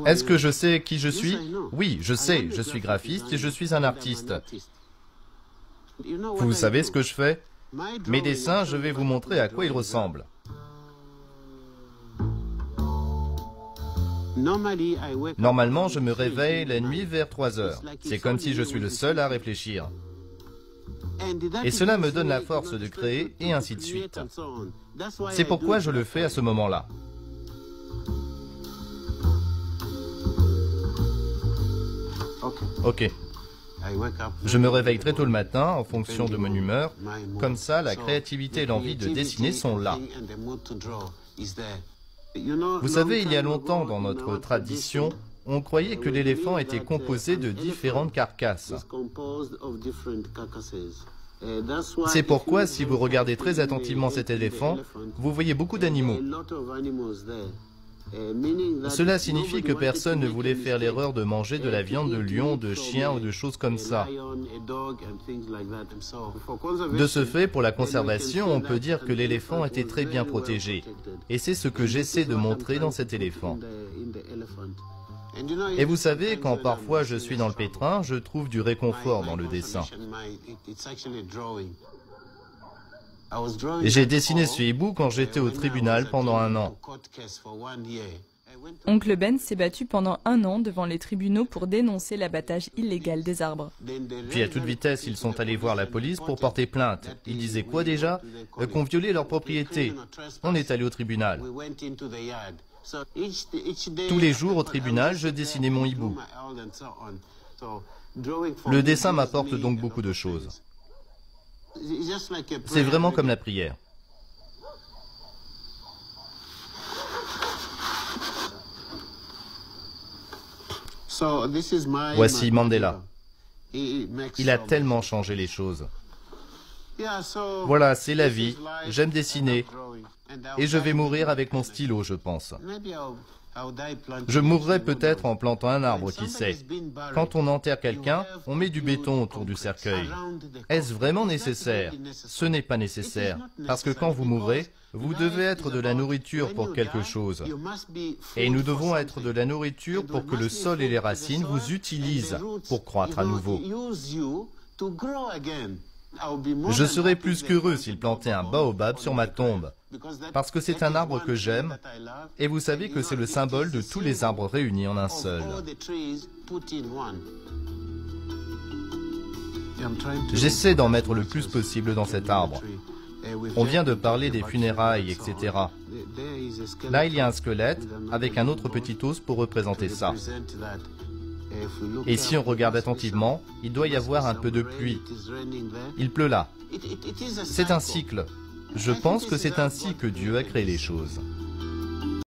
Est-ce que je sais qui je suis? Oui, je sais, je suis graphiste et je suis un artiste. Vous savez ce que je fais? Mes dessins, je vais vous montrer à quoi ils ressemblent. Normalement, je me réveille la nuit vers 3 heures. C'est comme si je suis le seul à réfléchir. Et cela me donne la force de créer et ainsi de suite. C'est pourquoi je le fais à ce moment-là. Ok. Je me réveille très tôt le matin en fonction de mon humeur. Comme ça, la créativité et l'envie de dessiner sont là. Vous savez, il y a longtemps dans notre tradition, on croyait que l'éléphant était composé de différentes carcasses. C'est pourquoi, si vous regardez très attentivement cet éléphant, vous voyez beaucoup d'animaux. Cela signifie que personne ne voulait faire l'erreur de manger de la viande de lion, de chien ou de choses comme ça. De ce fait, pour la conservation, on peut dire que l'éléphant était très bien protégé. Et c'est ce que j'essaie de montrer dans cet éléphant. Et vous savez, quand parfois je suis dans le pétrin, je trouve du réconfort dans le dessin. J'ai dessiné ce hibou quand j'étais au tribunal pendant 1 an. Oncle Ben s'est battu pendant 1 an devant les tribunaux pour dénoncer l'abattage illégal des arbres. Puis à toute vitesse, ils sont allés voir la police pour porter plainte. Ils disaient quoi déjà? Qu'on violait leur propriété. On est allé au tribunal. Tous les jours au tribunal, je dessinais mon hibou. Le dessin m'apporte donc beaucoup de choses. C'est vraiment comme la prière. Voici Mandela. Il a tellement changé les choses. Voilà, c'est la vie. J'aime dessiner. Et je vais mourir avec mon stylo, je pense. Je mourrai peut-être en plantant un arbre, qui sait. Quand on enterre quelqu'un, on met du béton autour du cercueil. Est-ce vraiment nécessaire? Ce n'est pas nécessaire, parce que quand vous mourrez, vous devez être de la nourriture pour quelque chose. Et nous devons être de la nourriture pour que le sol et les racines vous utilisent pour croître à nouveau. Je serais plus qu'heureux s'il plantait un baobab sur ma tombe, parce que c'est un arbre que j'aime, et vous savez que c'est le symbole de tous les arbres réunis en un seul. J'essaie d'en mettre le plus possible dans cet arbre. On vient de parler des funérailles, etc. Là, il y a un squelette avec un autre petit os pour représenter ça. Et si on regarde attentivement, il doit y avoir un peu de pluie. Il pleut là. C'est un cycle. Je pense que c'est ainsi que Dieu a créé les choses.